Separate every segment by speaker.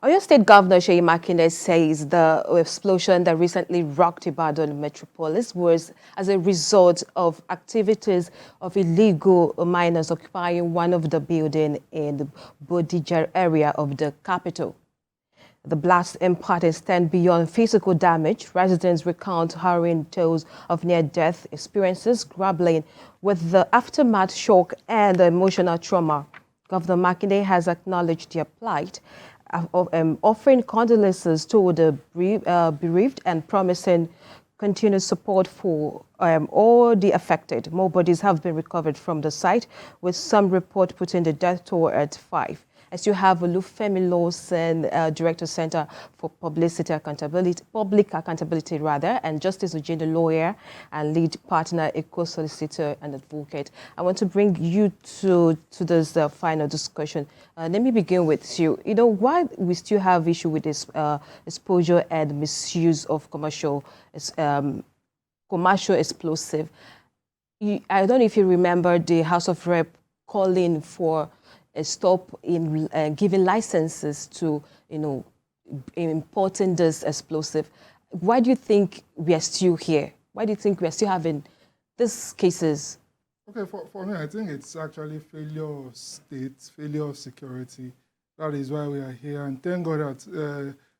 Speaker 1: Oyo State Governor Seyi Makinde says the explosion that recently rocked Ibadan metropolis was as a result of activities of illegal miners occupying one of the buildings in the Bodija area of the capital. The blast impact extends beyond physical damage. Residents recount harrowing tales of near-death experiences, grappling with the aftermath shock and the emotional trauma. Governor Makinde has acknowledged their plight, offering condolences to the bereaved and promising continued support for all the affected. More bodies have been recovered from the site, with some report putting the death toll at 5. As you have Olufemi Lawson, Director Center for Public Accountability, and Justice Ojeda, lawyer and lead partner, eco-solicitor and advocate. I want to bring you to this final discussion. Let me begin with you. You know, why we still have issue with this exposure and misuse of commercial explosive. I don't know if you remember the House of Rep calling for a stop in giving licenses to, importing this explosive. Why do you think we are still here? Why do you think we are still having these cases?
Speaker 2: Okay, for me, I think it's actually failure of state, failure of security. That is why we are here. And thank God that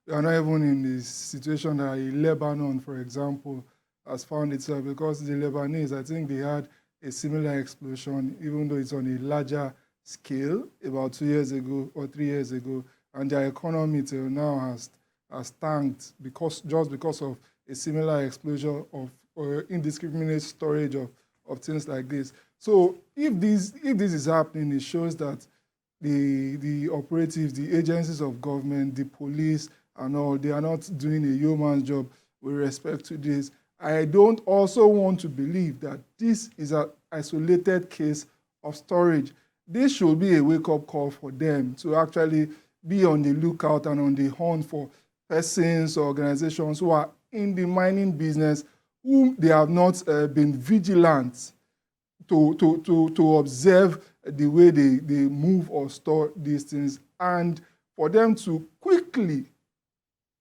Speaker 2: we are not even in this situation that Lebanon, for example, has found itself, because the Lebanese, I think they had a similar explosion, even though it's on a larger scale about 2 years ago or 3 years ago, and their economy till now has tanked just because of a similar explosion of indiscriminate storage of things like this. So if this is happening, it shows that the operatives, the agencies of government, the police and all, they are not doing a yeoman's job with respect to this. I don't also want to believe that this is an isolated case of storage. This should be a wake-up call for them to actually be on the lookout and on the hunt for persons or organizations who are in the mining business, whom they have not been vigilant to observe the way they move or store these things, and for them to quickly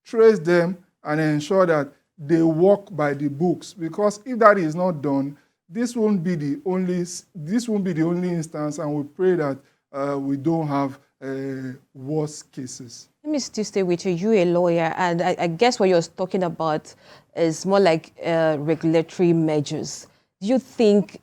Speaker 2: trace them and ensure that they work by the books. Because if that is not done, this won't be the only instance, and we pray that we don't have worse cases.
Speaker 1: Let me still stay with you. You're a lawyer, and I guess what you're talking about is more like regulatory measures. Do you think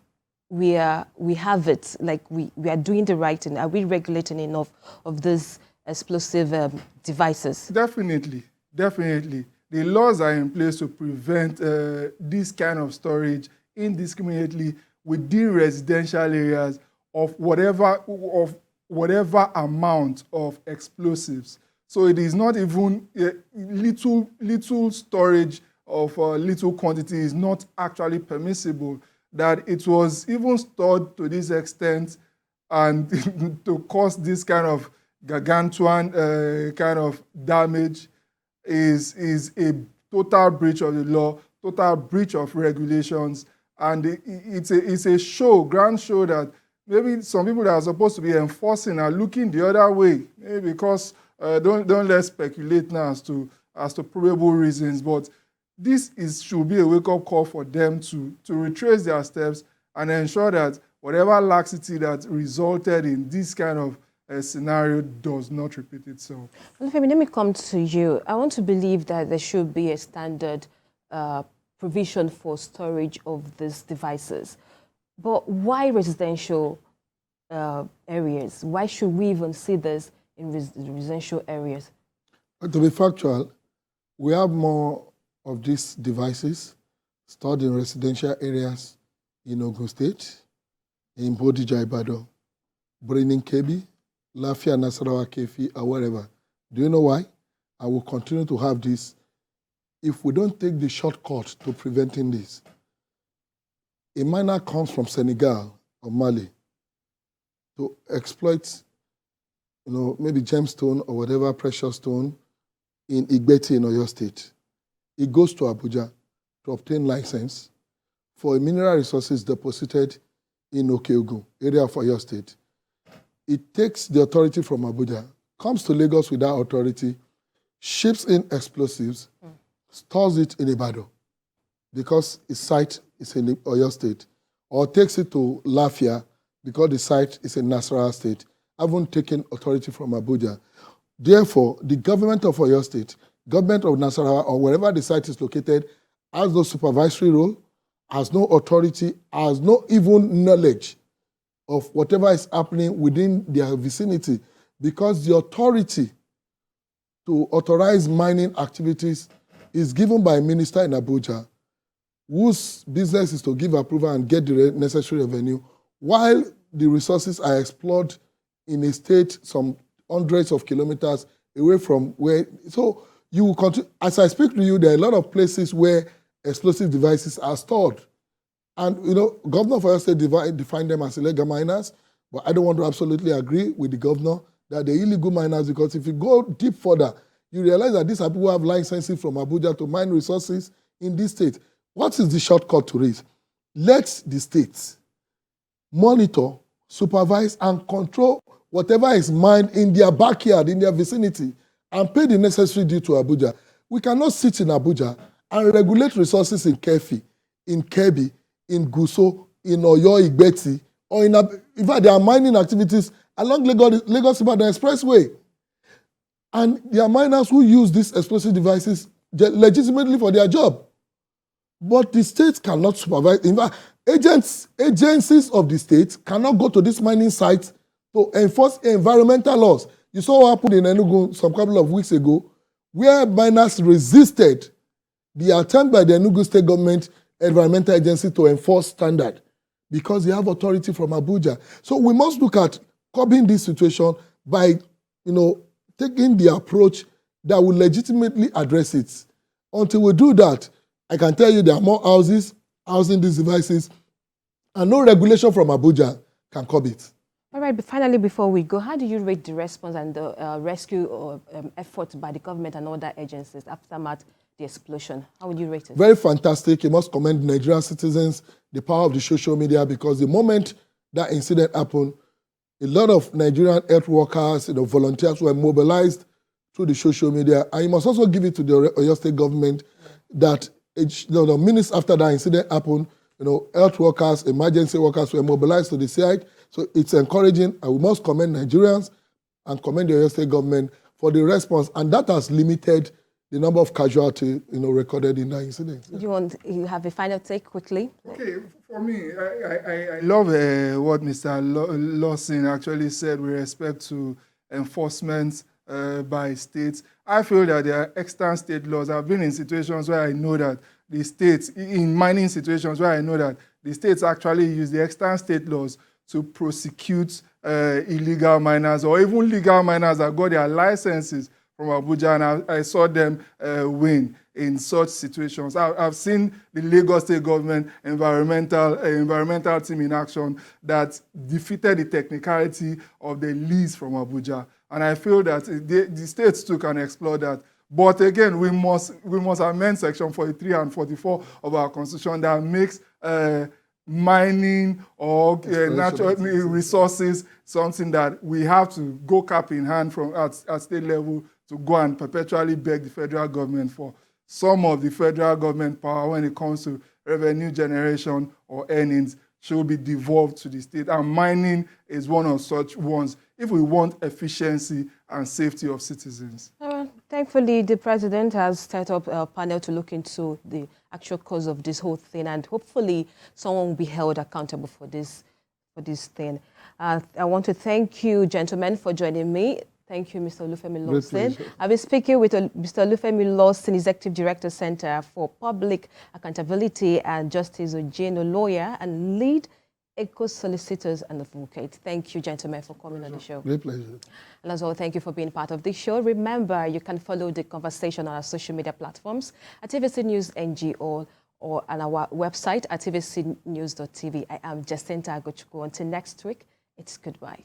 Speaker 1: we have it, like we are doing the right thing? Are we regulating enough of these explosive devices?
Speaker 2: Definitely. The laws are in place to prevent this kind of storage indiscriminately within residential areas of whatever amount of explosives. So it is not even little storage of little quantity is not actually permissible. That it was even stored to this extent and to cause this kind of gargantuan kind of damage is a total breach of the law, total breach of regulations. And it's a grand show that maybe some people that are supposed to be enforcing are looking the other way, maybe because don't let's speculate now as to probable reasons. But this should be a wake-up call for them to retrace their steps and ensure that whatever laxity that resulted in this kind of scenario does not repeat itself.
Speaker 1: Well, Femi, let me come to you. I want to believe that there should be a standard provision for storage of these devices. But why residential areas? Why should we even see this in residential areas?
Speaker 3: To be factual, we have more of these devices stored in residential areas in Ogun State, in Bodija, Ibadan, Birnin Kebbi, Lafia, Nasarawa, Kefi, or wherever. Do you know why? I will continue to have this if we don't take the shortcut to preventing this. A miner comes from Senegal or Mali to exploit, maybe gemstone or whatever precious stone in Igbeti in Oyo State. He goes to Abuja to obtain license for mineral resources deposited in Okeogun, area of Oyo State. It takes the authority from Abuja, comes to Lagos with that authority ships in explosives, stores it in Ibadan because its site is in Oyo State, or takes it to Lafia because the site is in Nasarawa State, haven't taken authority from Abuja. Therefore, the government of Oyo State, government of Nasarawa, or wherever the site is located, has no supervisory role, has no authority, has no even knowledge of whatever is happening within their vicinity, because the authority to authorize mining activities is given by a minister in Abuja, whose business is to give approval and get the necessary revenue, while the resources are explored in a state some hundreds of kilometers away from where. So you will continue. As I speak to you, there are a lot of places where explosive devices are stored. And, you know, Governor of Oyo State defined them as illegal miners, but I don't want to absolutely agree with the governor that they're illegal miners, because if you go deep further, you realize that these are people who have licenses from Abuja to mine resources in this state. What is the shortcut to this? Let the states monitor, supervise, and control whatever is mined in their backyard, in their vicinity, and pay the necessary due to Abuja. We cannot sit in Abuja and regulate resources in Kefi, in Kebbi, in Guso, in Oyo, Igbeti, or in fact, there are mining activities along Lagos-Ibadan Expressway. And there are miners who use these explosive devices legitimately for their job. But the state cannot supervise. In fact, agencies of the state cannot go to this mining site to enforce environmental laws. You saw what happened in Enugu some couple of weeks ago, where miners resisted the attempt by the Enugu State Government Environmental Agency to enforce standard because they have authority from Abuja. So we must look at curbing this situation by, you know, taking the approach that will legitimately address it. Until we do that, I can tell you there are more houses housing these devices, and no regulation from Abuja can curb it.
Speaker 1: All right, but finally, before we go, how do you rate the response and the rescue efforts by the government and other agencies aftermath the explosion? How would you rate it?
Speaker 3: Very fantastic. You must commend Nigerian citizens, the power of the social media, because the moment that incident happened, a lot of Nigerian health workers, volunteers were mobilized through the social media. And you must also give it to the Oyo State government that minutes after that incident happened, health workers, emergency workers were mobilized to the site. So it's encouraging, and we must commend Nigerians and commend the Oyo State government for the response. And that has limited the number of casualties, recorded in that incident.
Speaker 1: You have a final take quickly?
Speaker 2: Okay, for me, I love what Mr. Lawson actually said with respect to enforcement by states. I feel that there are extant state laws. I've been in situations where I know that the states, in mining situations where I know that the states actually use the extant state laws to prosecute illegal miners or even legal miners that got their licenses from Abuja, and I saw them win in such situations. I've seen the Lagos State government environmental team in action that defeated the technicality of the lease from Abuja. And I feel that the states too can explore that. But again, we must amend Section 43 and 44 of our Constitution that makes mining or natural resources something that we have to go cap in hand from at state level to go and perpetually beg the federal government for some of the federal government power when it comes to revenue generation or earnings should be devolved to the state. And mining is one of such ones if we want efficiency and safety of citizens.
Speaker 1: Thankfully, the president has set up a panel to look into the actual cause of this whole thing, and hopefully someone will be held accountable for this thing. I want to thank you, gentlemen, for joining me. Thank you, Mr. Olufemi Lawson. I've been speaking with Mr. Olufemi Lawson, Executive Director, Center for Public Accountability and Justice, Ojeno lawyer and lead eco-solicitors and advocate. Thank you, gentlemen, for coming on the show.
Speaker 3: Great pleasure.
Speaker 1: And as well, thank you for being part of the show. Remember, you can follow the conversation on our social media platforms at TVC News NGO or on our website at tvcnews.tv. I am Jacinta Agochukwu. Until next week, it's goodbye.